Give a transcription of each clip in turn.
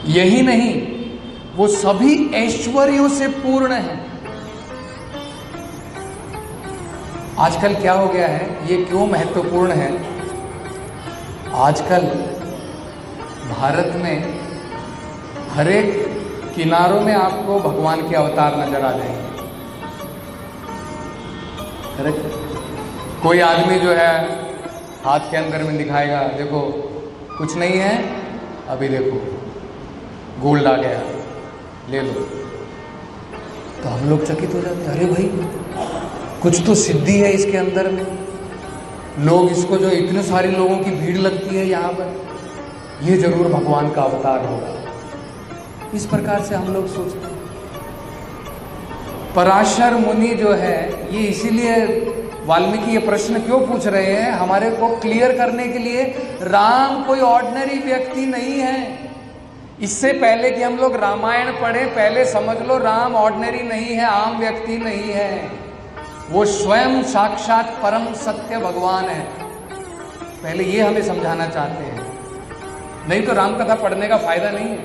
यही नहीं, वो सभी ऐश्वर्यों से पूर्ण है। आजकल क्या हो गया है, ये क्यों महत्वपूर्ण है? आजकल भारत में हर एक किनारों में आपको भगवान के अवतार नजर आ जाएंगे। कोई आदमी जो है हाथ के अंदर में दिखाएगा, देखो कुछ नहीं है, अभी देखो गोल्ड आ गया, ले लो। तो हम लोग चकित हो जाते हैं, अरे भाई कुछ तो सिद्धि है इसके अंदर में। लोग इसको, जो इतने सारे लोगों की भीड़ लगती है यहाँ पर, ये जरूर भगवान का अवतार होगा। इस प्रकार से हम लोग सोचते हैं। पराशर मुनि जो है, ये इसीलिए वाल्मीकि ये प्रश्न क्यों पूछ रहे हैं, हमारे को क्लियर करने के लिए। राम कोई ऑर्डिनरी व्यक्ति नहीं है। इससे पहले कि हम लोग रामायण पढ़ें, पहले समझ लो राम ऑर्डिनरी नहीं है, आम व्यक्ति नहीं है। वो स्वयं साक्षात परम सत्य भगवान है। पहले ये हमें समझाना चाहते हैं, नहीं तो राम कथा पढ़ने का फायदा नहीं है।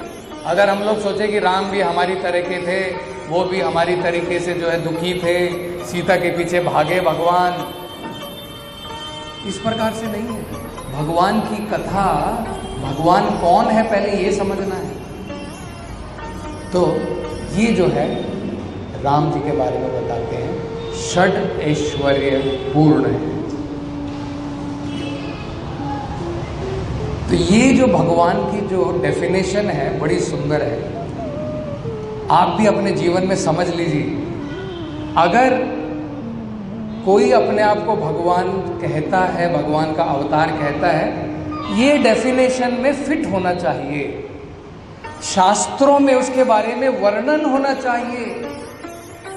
अगर हम लोग सोचे कि राम भी हमारी तरह के थे, वो भी हमारी तरीके से जो है दुखी थे, सीता के पीछे भागे भगवान, इस प्रकार से नहीं है। भगवान की कथा, भगवान कौन है पहले ये समझना है। तो ये जो है राम जी के बारे में बताते हैं, षड ऐश्वर्य पूर्ण है। तो ये जो भगवान की जो डेफिनेशन है बड़ी सुंदर है। आप भी अपने जीवन में समझ लीजिए। अगर कोई अपने आप को भगवान कहता है, भगवान का अवतार कहता है, ये डेफिनेशन में फिट होना चाहिए। शास्त्रों में उसके बारे में वर्णन होना चाहिए।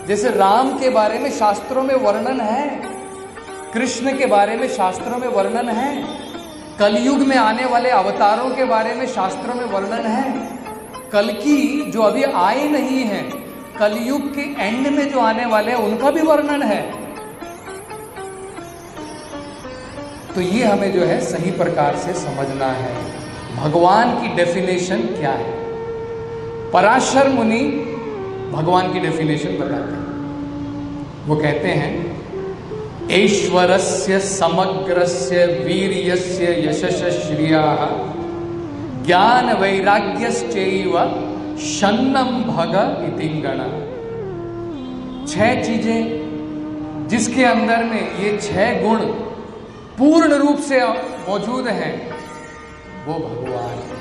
जैसे राम के बारे में शास्त्रों में वर्णन है, कृष्ण के बारे में शास्त्रों में वर्णन है, कलयुग में आने वाले अवतारों के बारे में शास्त्रों में वर्णन है। कल की जो अभी आए नहीं है, कलयुग के एंड में जो आने वाले हैं, उनका भी वर्णन है। तो ये हमें जो है सही प्रकार से समझना है, भगवान की डेफिनेशन क्या है। पराशर मुनि भगवान की डेफिनेशन बताते हैं। वो कहते हैं, ऐश्वरस्य समग्रस्य वीर्यस्य यशस श्रियाः ज्ञान वैराग्यश्चैव शन्नम भग इतिंगण। 6 चीजें जिसके अंदर में ये 6 गुण पूर्ण रूप से मौजूद हैं, वो भगवान है।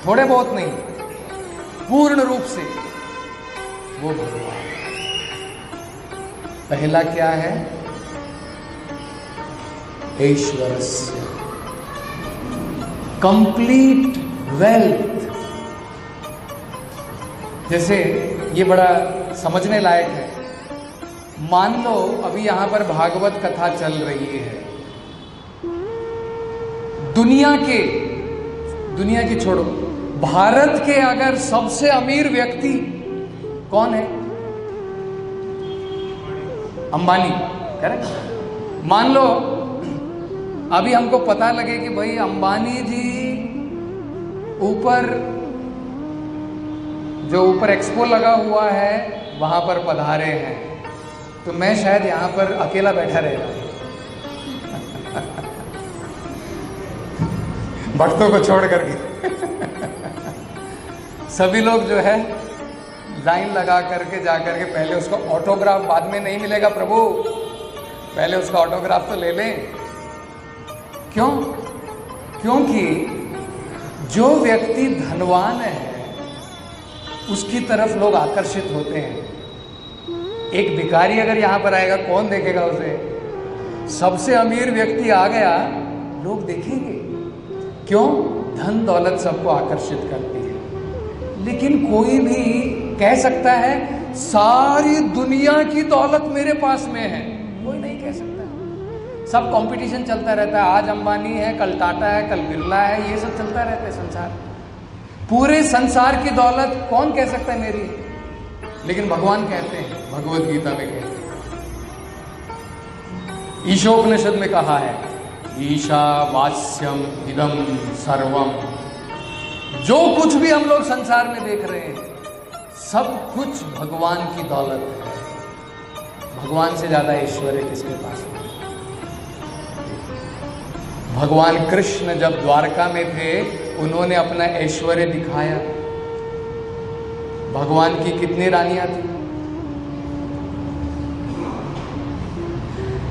थोड़े बहुत नहीं, पूर्ण रूप से वो भगवान। पहला क्या है? ऐश्वर्य, कंप्लीट वेल्थ। जैसे ये बड़ा समझने लायक है। मान लो अभी यहां पर भागवत कथा चल रही है। दुनिया के छोड़ो, भारत के अगर सबसे अमीर व्यक्ति कौन है? अंबानी, करेक्ट। मान लो अभी हमको पता लगे कि भाई अंबानी जी ऊपर एक्सपो लगा हुआ है, वहां पर पधारे हैं, तो मैं शायद यहां पर अकेला बैठा रहेगा। भक्तों को छोड़ करके सभी लोग जो है लाइन लगा करके जा करके पहले उसको ऑटोग्राफ, बाद में नहीं मिलेगा प्रभु, पहले उसका ऑटोग्राफ तो ले लें। क्यों? क्योंकि जो व्यक्ति धनवान है उसकी तरफ लोग आकर्षित होते हैं। एक भिखारी अगर यहां पर आएगा, कौन देखेगा उसे? सबसे अमीर व्यक्ति आ गया, लोग देखेंगे। क्यों? धन दौलत सबको आकर्षित करती है। लेकिन कोई भी कह सकता है सारी दुनिया की दौलत मेरे पास में है, कोई नहीं कह सकता। सब कंपटीशन चलता रहता है। आज अंबानी है, कल टाटा है, कल बिरला है, ये सब चलता रहता है संसार। पूरे संसार की दौलत कौन कह सकता है मेरी? लेकिन भगवान कहते हैं, भगवत गीता में कहते हैं, ईशोपनिषद में कहा है, ईशावास्यम इदम सर्वम जो कुछ भी हम लोग संसार में देख रहे हैं सब कुछ भगवान की दौलत है। भगवान से ज्यादा ऐश्वर्य किसके पास है? भगवान कृष्ण जब द्वारका में थे उन्होंने अपना ऐश्वर्य दिखाया। भगवान की कितनी रानियां थी?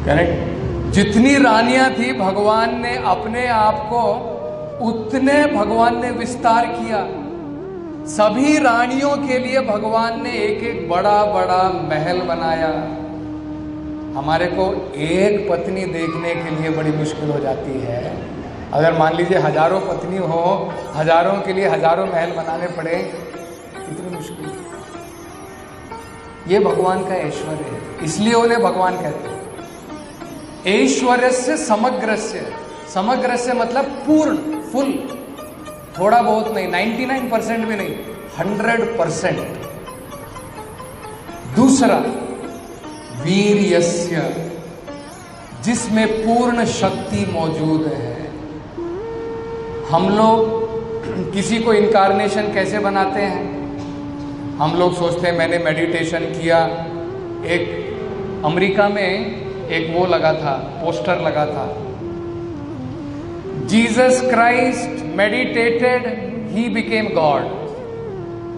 करेक्ट। जितनी रानियां थी भगवान ने अपने आप को उतने भगवान ने विस्तार किया। सभी रानियों के लिए भगवान ने एक एक बड़ा बड़ा महल बनाया। हमारे को एक पत्नी देखने के लिए बड़ी मुश्किल हो जाती है। अगर मान लीजिए हजारों पत्नी हो, हजारों के लिए हजारों महल बनाने पड़े, कितनी मुश्किल। ये भगवान का ऐश्वर्य है, इसलिए उन्हें भगवान कहते हैं। ऐश्वर्य से समग्रस्य, समग्रस्य मतलब पूर्ण, फुल, थोड़ा बहुत नहीं, 99% भी नहीं, 100%। दूसरा वीर्यस्य, जिसमें पूर्ण शक्ति मौजूद है। हम लोग किसी को इनकारनेशन कैसे बनाते हैं? हम लोग सोचते हैं मैंने मेडिटेशन किया। एक अमेरिका में एक वो लगा था, पोस्टर लगा था, Jesus Christ meditated, he became God.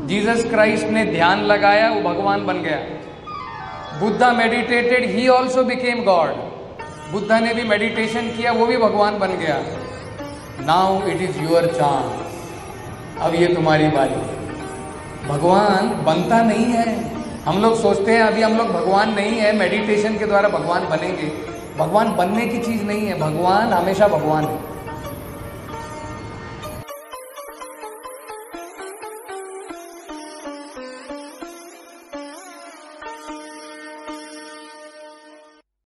Jesus Christ ने ध्यान लगाया, वो भगवान बन गया। Buddha meditated, he also became God. Buddha ने भी मेडिटेशन किया, वो भी भगवान बन गया। Now it is your chance, अब ये तुम्हारी बारी। भगवान बनता नहीं है। हम लोग सोचते हैं अभी हम लोग भगवान नहीं है, मेडिटेशन के द्वारा भगवान बनेंगे। भगवान बनने की चीज नहीं है, भगवान हमेशा भगवान है।